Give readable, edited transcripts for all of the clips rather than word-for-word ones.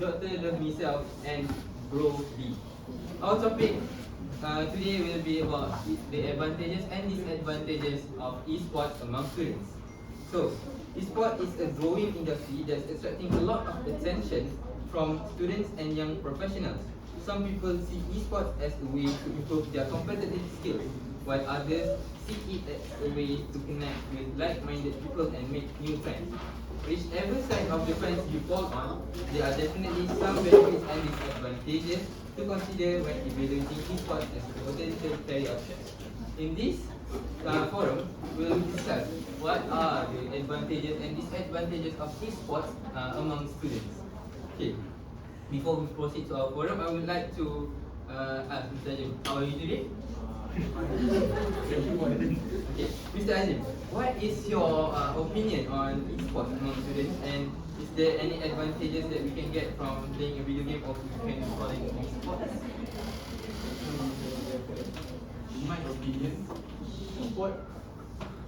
Dr. Love myself, and Bro B. Our topic today will be about the advantages and disadvantages of esports among students. So, esports is a growing industry that's attracting a lot of attention from students and young professionals. Some people see esports as a way to improve their competitive skills, while others see it as a way to connect with like-minded people and make new friends. Whichever side of the fence you fall on, there are definitely some benefits and disadvantages to consider when evaluating esports as a potential career option. In this forum, we will discuss what are the advantages and disadvantages of esports among students. Okay, before we proceed to our forum, I would like to ask Mr. Ajim, how are you today? Okay, Mr. Azim, what is your opinion on esports among students, and is there any advantages that we can get from playing a video game or we can calling esports? In my opinion, sport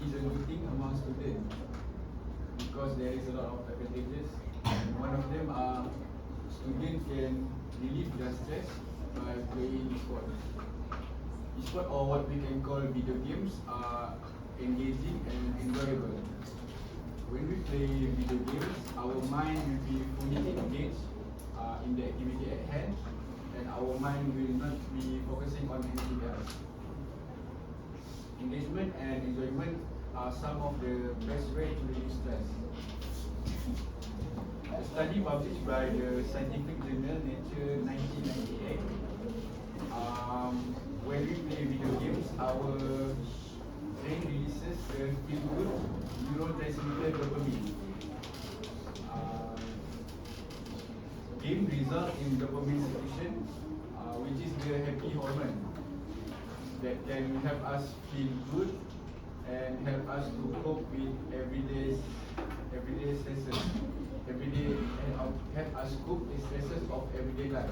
is a good thing among students because there is a lot of advantages. And one of them are students can relieve their stress by playing sport. Sport, or what we can call video games, are engaging and enjoyable. When we play video games, our mind will be fully engaged in the activity at hand, and our mind will not be focusing on anything else. Engagement and enjoyment are some of the best way to relieve stress. A study published by the scientific journal Nature 1998, when we play video games, our brain releases the feel-good neurotransmitter dopamine. Game result in dopamine secretion, which is the happy hormone that can help us feel good and help us to cope with everyday stresses, and help us cope with stresses of everyday life.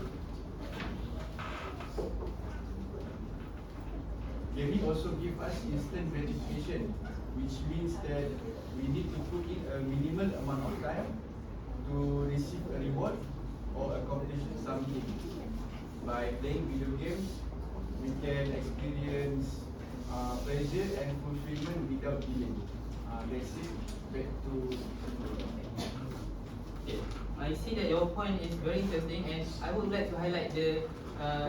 Gaming also gives us instant gratification, which means that we need to put in a minimal amount of time to receive a reward or accomplish something. By playing video games, we can experience pleasure and fulfillment without delay. That's it. Back to Okay, I see that your point is very interesting, and I would like to highlight the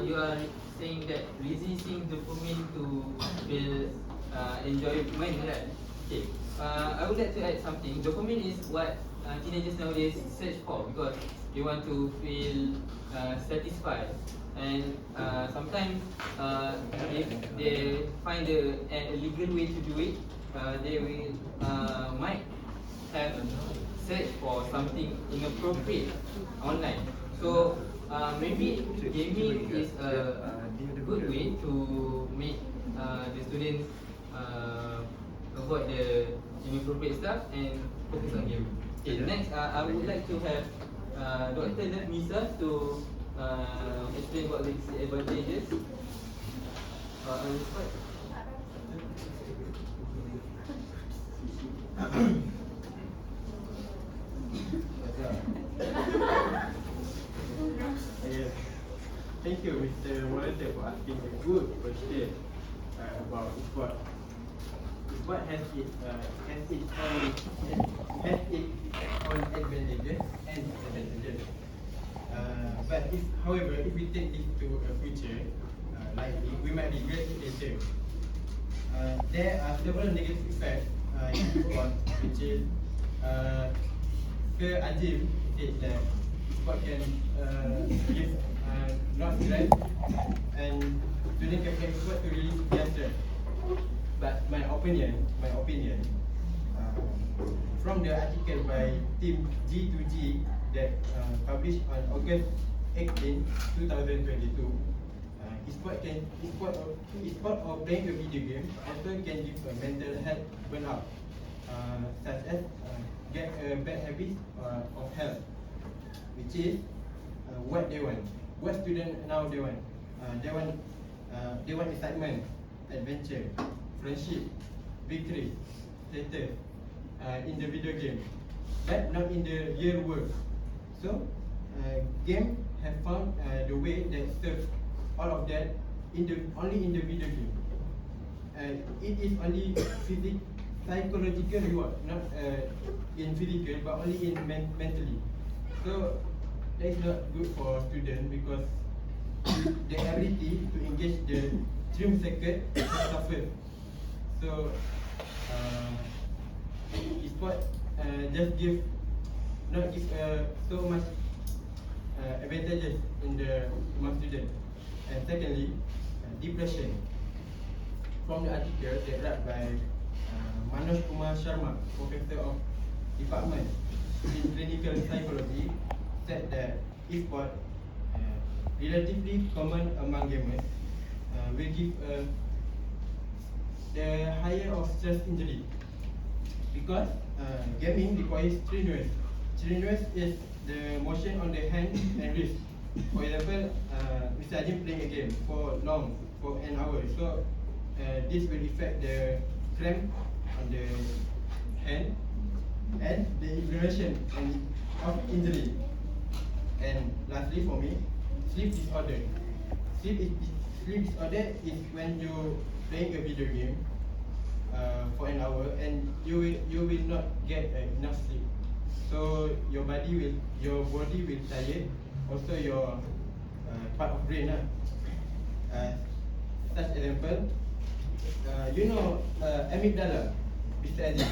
you are saying that releasing dopamine to feel enjoyment, right? Okay, I would like to add something. Dopamine is what teenagers nowadays search for because they want to feel satisfied, and sometimes if they find a legal way to do it, they will might have search for something inappropriate online. So maybe gaming is a good way to make the students avoid the inappropriate stuff and focus on gaming. Okay, next I would like to have Dr. Nisa to explain about the advantages. On the spot. Thank you, Mr. Volunteer, for asking a good question about sport. Sport has its own advantages and disadvantages. But however, if we take this to a future, likely we might regret it later. There are several negative effects in sport, which is Sir Ajim said that sport can give not stress, and students can play sport to release their stress. But my opinion, from the article by Team G2G that published on August 18, 2022, sport or playing a video game also can give a mental health burnout, such as get a bad habit of health, which is what they want. What students now they want? They want excitement, adventure, friendship, victory, status in the video game, but not in the real world. So game have found the way that serves all of that only in the video game. It is only psychological reward, not in physical, but only in mentally. So that is not good for students because the ability to engage the dream circuit has suffered. So sport just not give so much advantages in the among students. And secondly, depression. From the article that read by Manoj Kumar Sharma, Professor of Department in Clinical Psychology, said that e-sport, relatively common among gamers, will give the higher of stress injury because gaming requires strenuous. Strenuous is the motion on the hand and wrist. For example, Mr. Ajim playing a game for an hour, so this will affect the cramp on the hand and the inflammation of injury. And lastly for me, sleep disorder. Sleep disorder is when you playing a video game for an hour and you will not get enough sleep. So your body will tired. Also your part of brain such example, amygdala, Mr. Aziz.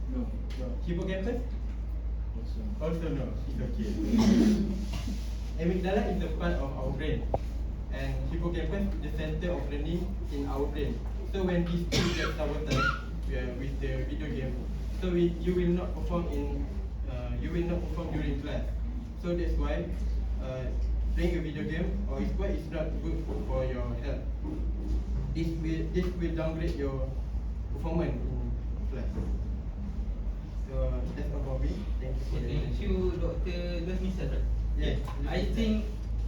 No. Hippocampus? Also no, it's okay. Amygdala is the part of our brain, and hippocampus is the center of learning in our brain. So when these two get sabotage with the video game, so you will not perform during class. So that's why playing a video game or sport is not good for your health. This will downgrade your performance in class. So that's all for me. Thank you for the Thank attention. you, Dr. Gusmister. Yes. I think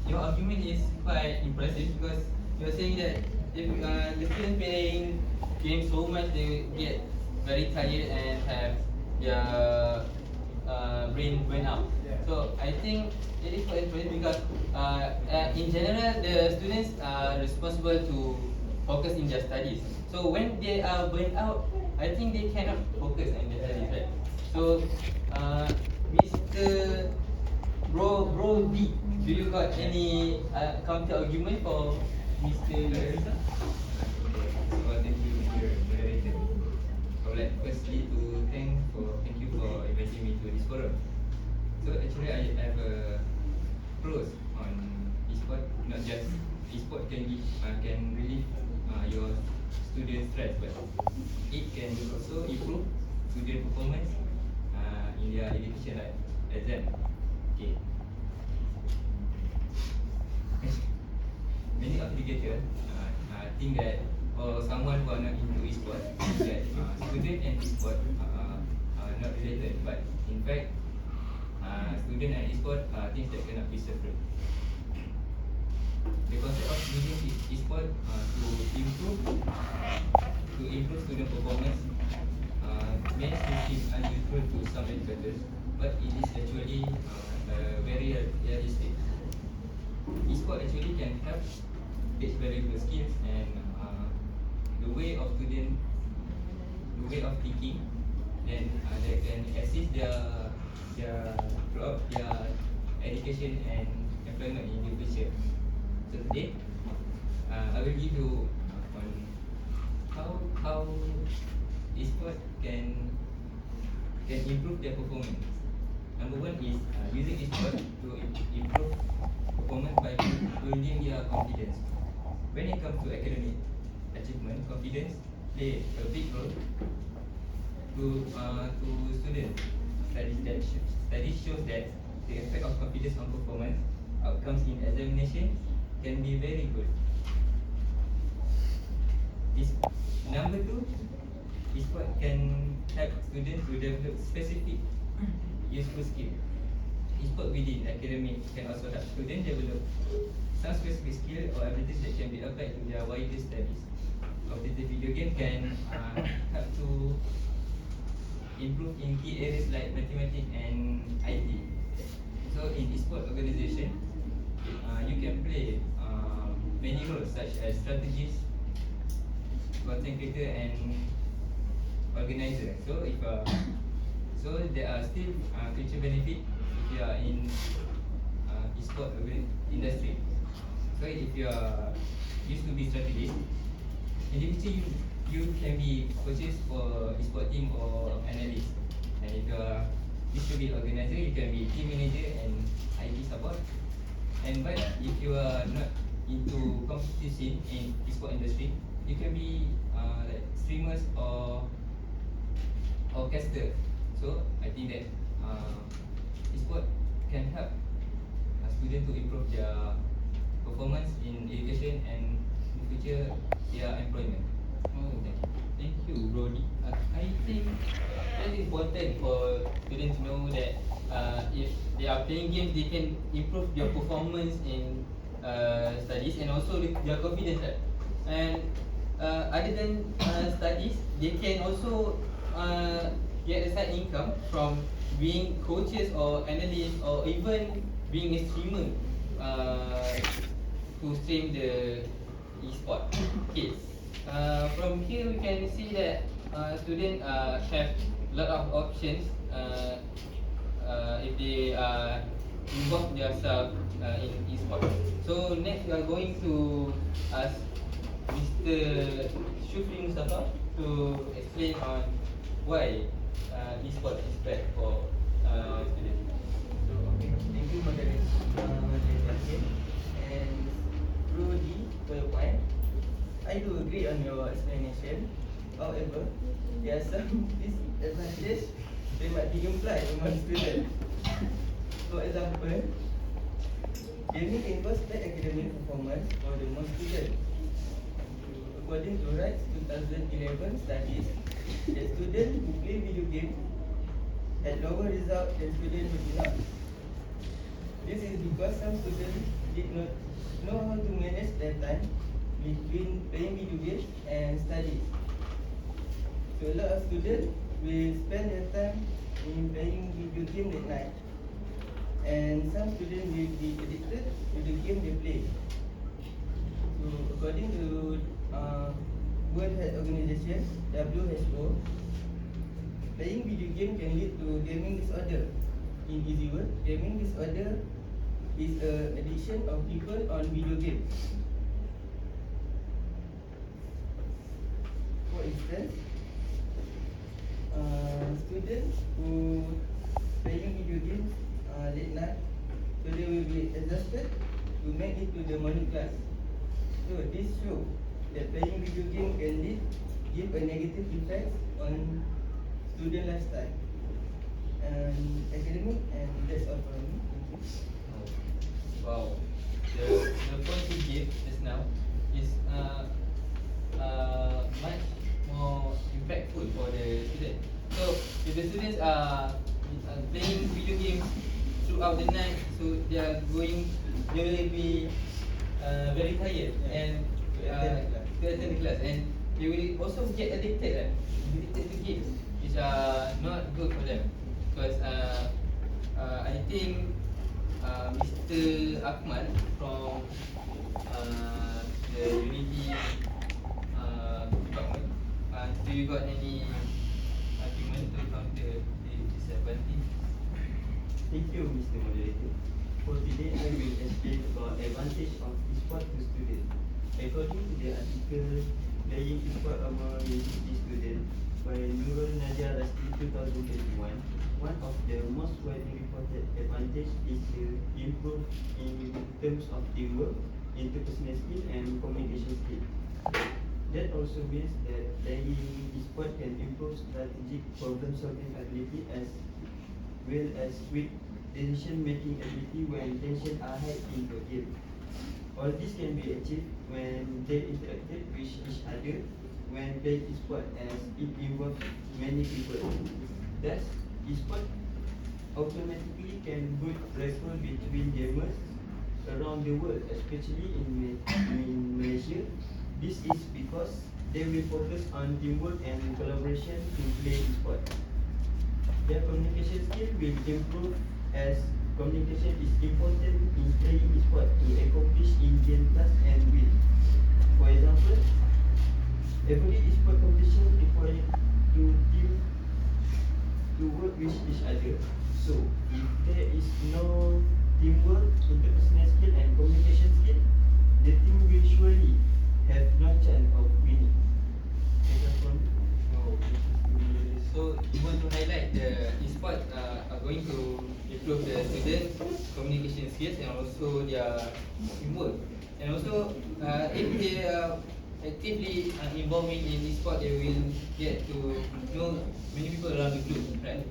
your argument is quite impressive because you're saying that if the students playing games so much, they get very tired and have their brain went out. Yeah. So I think it is quite interesting because in general the students are responsible to focus in their studies. So when they are burnt out, I think they cannot focus on their studies, right? So Mr. Bro D, do you got any counter argument for Mr. Larissa? Well, thank you, Mr. Moderator. I would like firstly to thank you for inviting me to this forum. So actually, I have a pros on e-sport. Not just e-sport can relieve your student stress, but it can also improve student performance in their education, like exam. Okay. Many educators think that, or someone who are not into e-sport, that student and e-sport are not related. But in fact, student and e-sport are things that cannot be separate. The concept of using e-sport to improve student performance may seem unusual to some educators, but it is actually very realistic. E-sport actually can help teach valuable skills and the way of thinking, then they can assist throughout their education and employment in the future. So today, I will give you on how e-sport can improve their performance. Number one is using e-sport to improve performance by building their confidence. When it comes to academic achievement, confidence play a big role to students. Studies shows that the effect of confidence on performance outcomes in examination can be very good. Number two, e-sport can help students to develop specific useful skill. E-sport within academic can also help students develop some specific skill or abilities that can be applied to their wider studies. Competitive video game can help to improve in key areas like mathematics and IT. So in can play many roles such as strategist, content creator, and organizer. So if so there are still future benefit if you are in e-sport industry. So if you are used to be strategist, in the future you can be coaches for e-sport team or analyst. And if you are used to be organizer, you can be team manager and IT support. And but if you are not into competition in e-sport industry, you can be like streamers or caster. So I think that e-sport can help a student to improve their performance in education and in future their employment. Oh, thank you, Brody. I think it's important for students to know that if they are playing games, they can improve their performance in studies and also their confidence. Right? And other than studies, they can also get a side income from being coaches or analysts or even being a streamer to stream the e-sport. Okay. From here we can see that students have a lot of options if they involve themselves in e-sport. So next we are going to ask Mr. Shufri Mustafa to explain on why e-sport is bad for students. So, okay, thank you moderator. And Rudy, for your point, I do agree on your explanation. However, there are some disadvantages that might be implied among students. For example, gaming involves bad academic performance for the most students. According to Wright's 2011 studies, the students who play video games had lower results than students who do not. This is because some students did not know how to manage their time between playing video games and studies. So a lot of students will spend their time in playing video game at night, and some students will be addicted to the game they play. So according to World Health Organization (WHO), playing video game can lead to gaming disorder. In easy word, gaming disorder is an addiction of people on video games. For instance, students who playing video games late night, so they will be exhausted to make it to the morning class. So this shows that playing video game can give a negative effect on student lifestyle and academic, and that's all for me. Thank you. Wow, the point you gave just now is much more impactful for the students. So if the students are playing video games throughout the night, so they will be very tired and to attend the class, and they will also get addicted to games, which are not good for them. Because I think Mr. Akmal from the Unity department, do you got any argument to counter the disadvantage? Thank you, Mr. Moderator. For today, I will explain about advantage of e-sport to students. According to the article Playing e-sport among university students by Nurul Nadia Rasti 2021, one of the most widely reported advantage is to improve in terms of teamwork, interpersonal skill, and communication skill. That also means that playing e-sport can improve strategic problem-solving ability as well as quick decision-making ability when tensions are high in the game. All this can be achieved when they interacted with each other when playing e-sport, as it involves many people. Thus, e-sport automatically can build rapport between gamers around the world, especially in Malaysia. This is because they will focus on teamwork and collaboration to play e-sport. Their communication skill will improve as communication is important in playing sport to accomplish in game task and win. For example, every sport competition requires two teams to work with each other. So, if there is no teamwork, interpersonal skill and communication skill, the team will surely have no chance of winning. So you want to highlight the e-sport are going to improve the students' communication skills and also their teamwork. And also, if they are actively involving in e-sport, they will get to know many people around the group, right?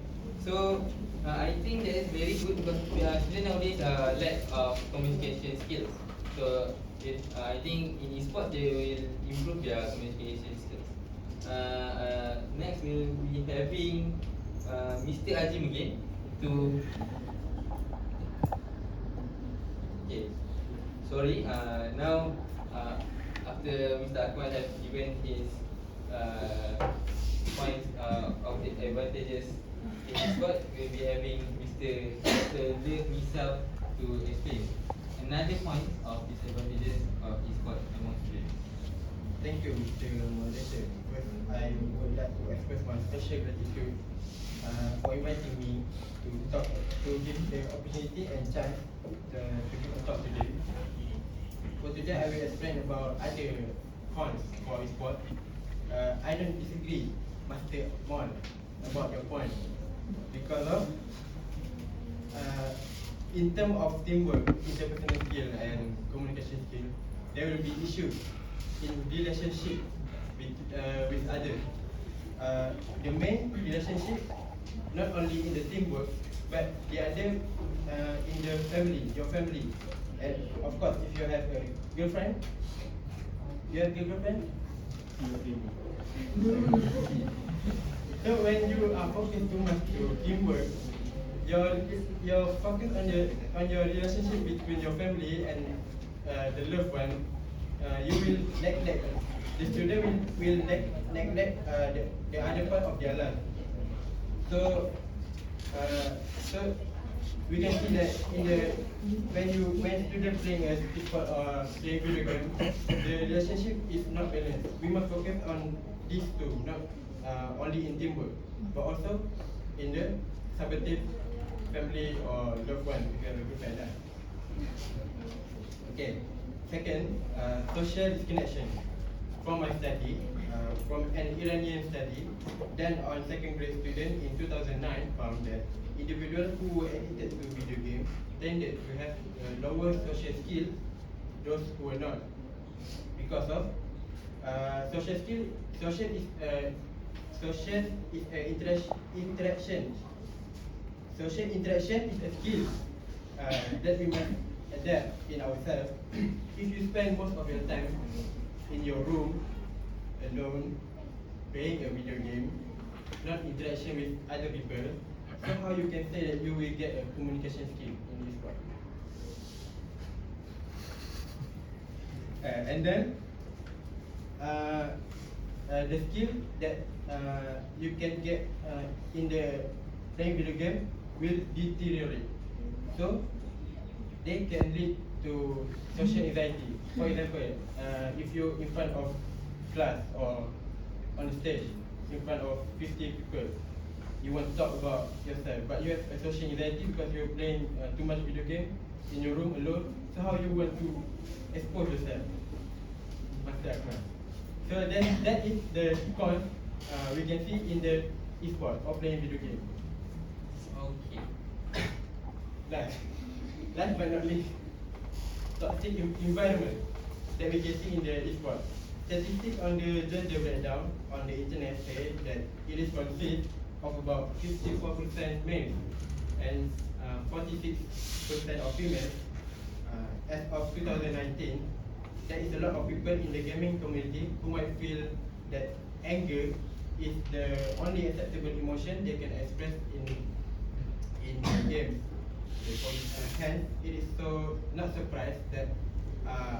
So I think that is very good because students nowadays lack of communication skills. So I think in e-sport they will improve their communication skills. Next we'll be having Mr. Azim again to. Okay, sorry. Now after Mr. Akmal has given his points of the advantages in e-sport, we'll be having Mr. Le Misal to explain another point of disadvantages of e-sport among students. Thank you, Mr. Moderator. First, I would like to express my special gratitude for inviting me to talk, to give the opportunity and chance to give a talk today. For today, I will explain about other cons for e-sport. I don't disagree, Master Mon, about your point because of in terms of teamwork, interpersonal skill and communication skill, there will be issues in relationship with others. The main relationship, not only in the teamwork, but the other in the family, your family, and of course, if you have a girlfriend, you have a girlfriend. So when you are focused too much to teamwork, your focus on your relationship between your family and the loved one, you will neglect. The student will neglect the other part of their life. So we can see that when student playing a sport or playing video game, the relationship is not balanced. We must focus on these two, not only in teamwork, but also in the supportive family or loved one if you have a good friend. Okay. Second, social disconnection. From my study, from an Iranian study done on second grade student in 2009 found that individuals who were addicted to video games tended to have lower social skills, those who were not, because of social skill. Social is interaction. Social interaction is a skill that we must adapt in ourselves. If you spend most of your time in your room alone playing a video game, not interaction with other people, somehow you can say that you will get a communication skill in this part. And then the skill that you can get in the playing video game will deteriorate. So they can lead to social anxiety. For example, if you're in front of class or on the stage in front of 50 people, you want to talk about yourself, but you have a social anxiety because you're playing too much video game in your room alone. So how you want to expose yourself? So then that is the con we can see in the e-sport or playing video game. Okay. Last but not least, toxic environment that we can see in the e-sport. Statistics on the gender breakdown on the internet say that it is consist of about 54% male and 46% of female. As of 2019, there is a lot of people in the gaming community who might feel that anger is the only acceptable emotion they can express in games. Hence, it is so not surprised that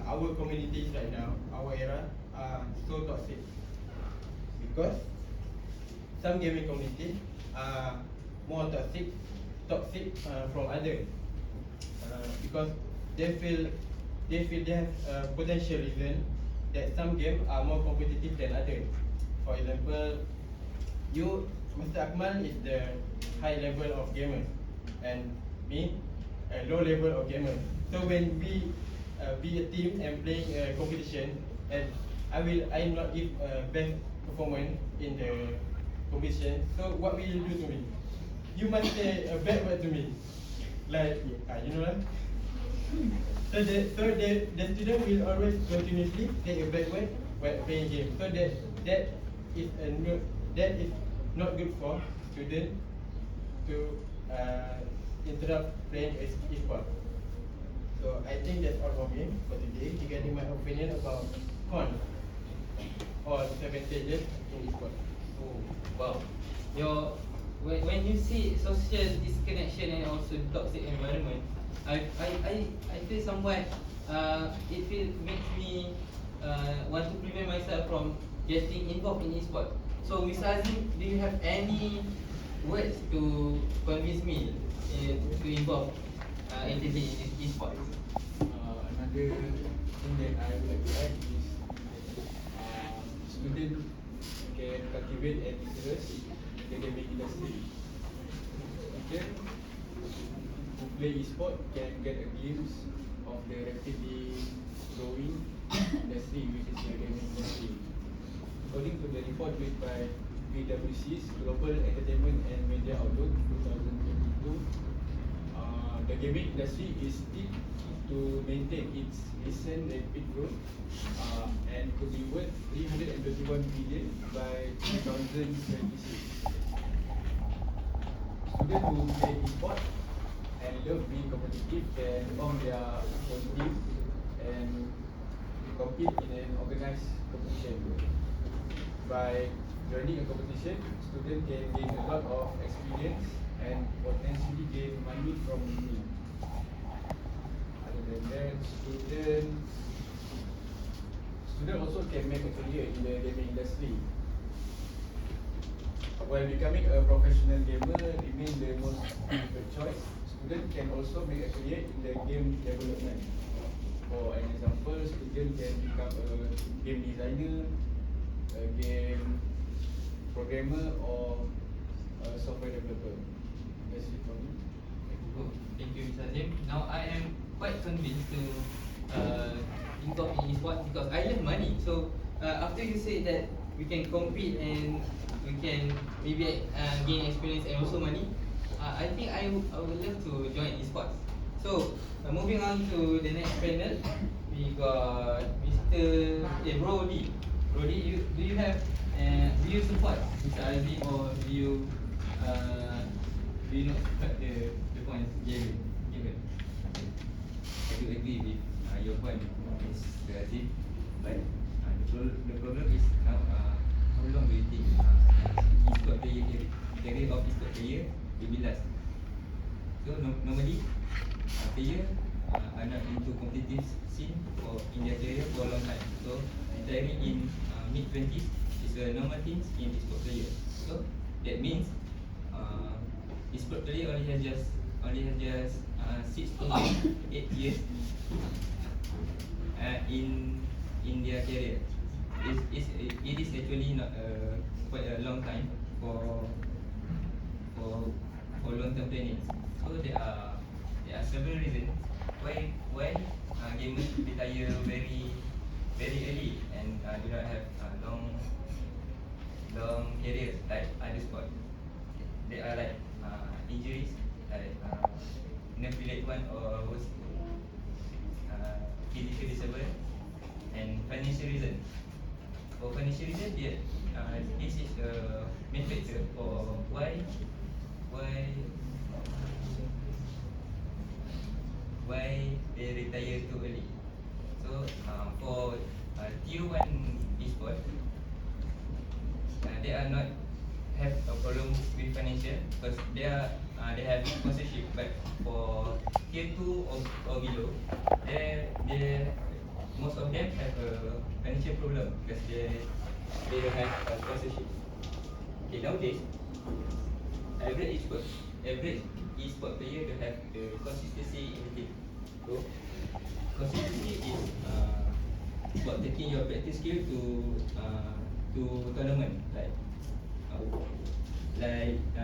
our communities right now, our era, are so toxic. Because some gaming communities are more toxic from others. because they feel they have potential reason that some games are more competitive than others. For example, you, Mr. Akmal, is the high level of gamer, and me, a low level of gamer. So when we be a team and playing a competition, and I not give best performance in the competition. So what will you do to me? You must say a bad word to me, like you know what? So the student will always continuously say a bad word while playing game. So that is not good for student to interrupt playing e-sport. So I think that's all for me for today regarding my opinion about con or disadvantages in e-sport. Oh, wow. When you see social disconnection and also toxic environment, I feel somewhat makes me want to prevent myself from getting involved in e-sport. So Mr. Azim, do you have any words to convince me to involve actively in e-sport? Another thing that I would like to add is student can cultivate an interest in the gaming industry. Student who play e-sport can get a glimpse of the rapidly growing industry, which is the gaming industry. According to the report made by PwC's Global Entertainment and Media Outlook 2022, the gaming industry is still to maintain its recent rapid growth and could be worth 321 billion by 2026. Students who play e-sport and love being competitive can form their own team and compete in an organized competition. By joining a competition, students can gain a lot of experience and potentially gain money from it. Other than that, student also can make a career in the gaming industry. While becoming a professional gamer remains the most preferred choice, student can also make a career in the game development. For an example, student can become a game designer, a game programmer, or a software developer. That's it for me. Oh, thank you, Mr. Azim. Now I am quite convinced to involve in e-sport because I love money. So after you say that we can compete and we can maybe gain experience and also money, I think I would love to join e-sports. So moving on to the next panel, we got Mr. Brody. Brody, do you have do you support Mr. Azim or do you not support the points given? I do agree with your point, Mr. Azim, but the problem is now how long do you think e-sport player career of e-sport player will be last? So normally player are not into competitive scene in their career for a long time. So retiring in mid-20s is a normal thing in e-sport player. So that means e-sport player only has just 6 to 8 years in their career. It is actually not quite a long time for long-term planning. So there are several reasons why gamers retire very early and do not have long careers like other sport. There are like injuries, like nerve-related one or worse, physical disability, and financial reason. For financial reason, this is the main factor for why they retire too early. So for tier 1 e-sport, they are not have a problem with financial because they have sponsorship. But for tier 2 or below, most of them have a financial problem because they don't have a sponsorship. Okay, nowadays, average e-sport player don't have the consistency in the team. about taking your practice skill to tournament, uh,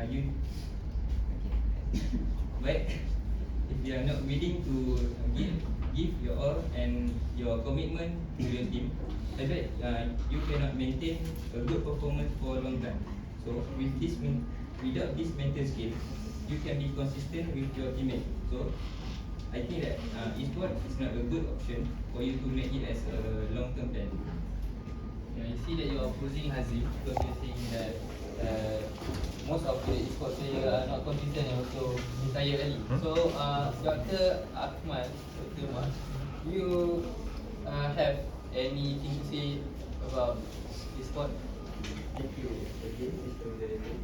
you. But if you are not willing to give your all and your commitment to your team, I bet you cannot maintain a good performance for a long time. So without this mental skill, you can be consistent with your teammate. So I think that e-sport is not a good option for you to make it as a long-term plan. Yeah, I see that you are opposing Hazim because you're saying that most of the e-sports player are not consistent and also retire early. So, Dr. Akmal, Dr. Mat, you have anything to say about e-sport? Thank you again, Mr. Moderator.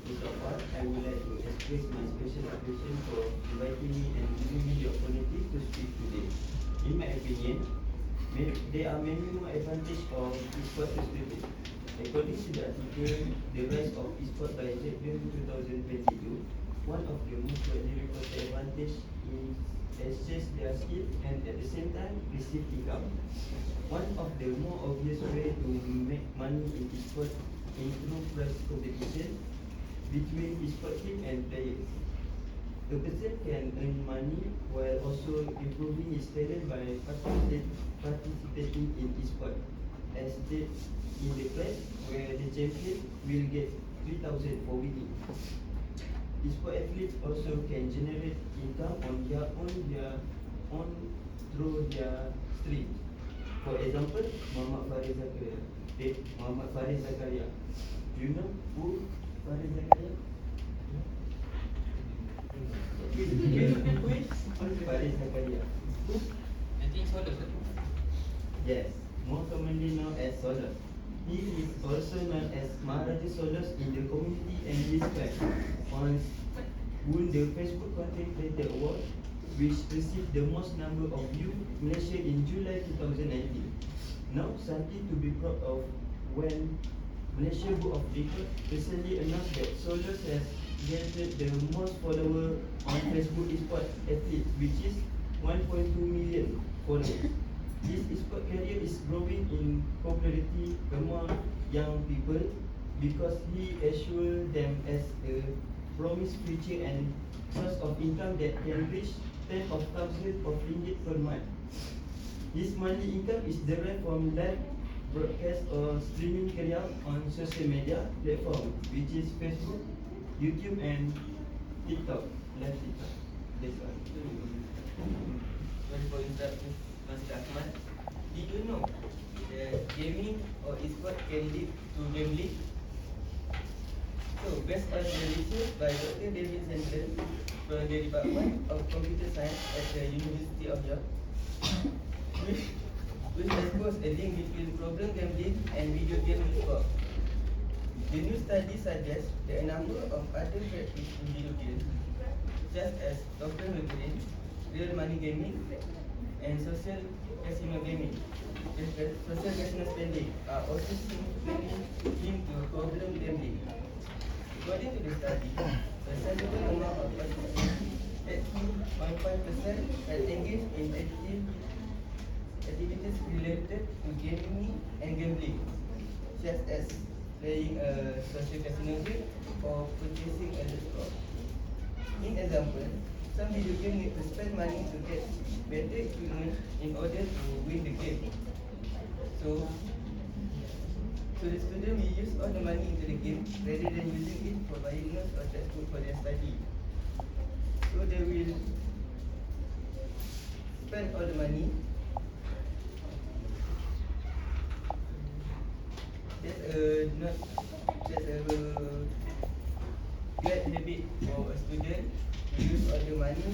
First of all, I would like to express my special appreciation for inviting me and giving me the opportunity to speak today. In my opinion, there are many more advantages of e-sport to students. According to the article, The Rise of E-sport by Jackson 2022, one of the most widely reported advantages is access their skill and at the same time receive income. One of the more obvious ways to make money in e-sport is through prize competition between e-sport team and players. A person can earn money while also improving his talent by participating in e-sport. As stated in the prize, where the champion will get 3,000 for winning. E-sport athletes also can generate income on their own through their stream. For example, Muhammad Faris Zakaria. Do you know who Faris Zakaria? Who is Faris Zakaria? I think so. Yes, more commonly known as Solar. He is also known as Maharaja Solos in the community and his clan. Once won the Facebook Content Creator Award, which received the most number of views in Malaysia in July 2019. Now, something to be proud of when Malaysia Book of Records recently announced that Solos has gathered the most followers on Facebook esports athletes, which is 1.2 million followers. This esports career is growing in popularity among young people because he assures them as a promised future and source of income that can reach tens of thousands of ringgit per month. His monthly income is derived from live broadcast or streaming career on social media platform, which is Facebook, YouTube, and TikTok. Live TikTok. That's all. Sorry for interrupting, Mr. Ahmad. Did you know that gaming or e-sport can lead to gambling? So, based on the research by Dr. David Senton from the Department of Computer Science at the University of York, which exposed a link between problem gambling and video game e-sport. The new study suggests that a number of other factors in video games, such as token wagering, real money gaming, and social casino gaming, social casino spending are also significantly linked to problem gambling. According to the study, a sizable amount of participants, 13.5%, had engaged in activities related to gaming and gambling, such as playing a social casino game or purchasing a slot. In example, some video games need to spend money to get better equipment in order to win the game. So the student will use all the money into the game rather than using it for buying notes or textbook for their study. So they will spend all the money. That's a bad habit for a student to use all the money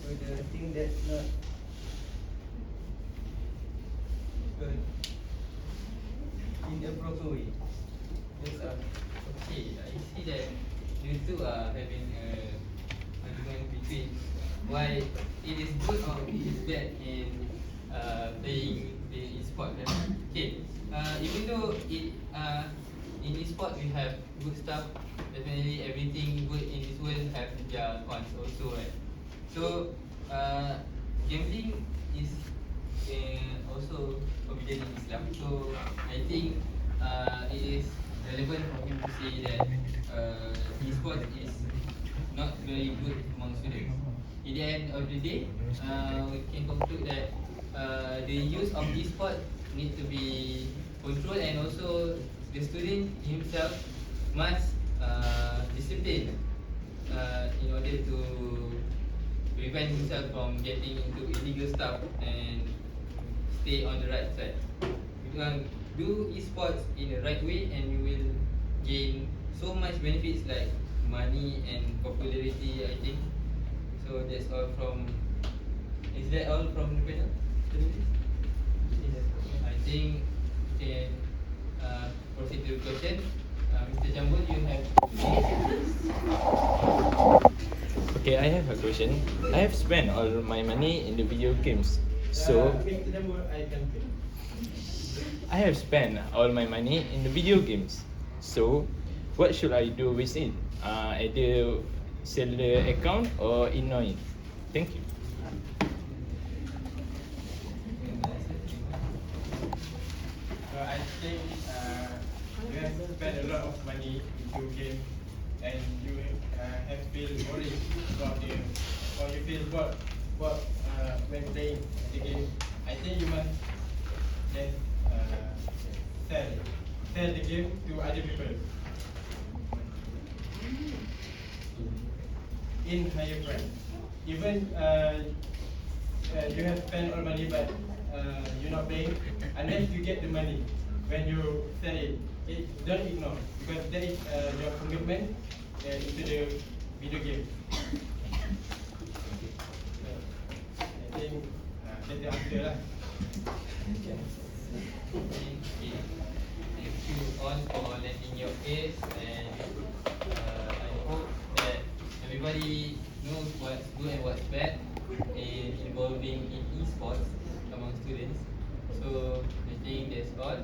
to the thing that's not good in a proper way. Yes, okay, I see that you two are having a argument between why it is good or it is bad in playing the e-sport. Okay, even though in e-sport we have good stuff, definitely everything good in this world have their cons also, right? So gambling is also also forbidden in Islam. So I think it is relevant for him to say that e-sport is not very good among students. In the end of the day, we can conclude that the use of e-sport need to be controlled, and also the student himself must discipline in order to prevent himself from getting into illegal stuff and stay on the right side. You can do esports in the right way and you will gain so much benefits like money and popularity, I think. So that's all from, is that all from the panel? I think we can proceed to the question. Mr. Jambul, you have. Okay, I have a question. I have spent all my money in the video games. So, Mr. Jambul, I can pay. I have spent all my money in the video games. So, what should I do with it? Either sell the account or ignore it. Thank you. I think you have spent a lot of money into game, and you have feel worried about the, or you feel bored when playing the game. I think you must just sell the game to other people in higher price. Even you have spent all money, but you're not paying unless you get the money. When you sell it, don't ignore, because that is your commitment into the video game. I think that's the answer lah. Thank you all for lending your ears, and I hope that everybody knows what's good and what's bad in involving in esports among students. So I think that's all.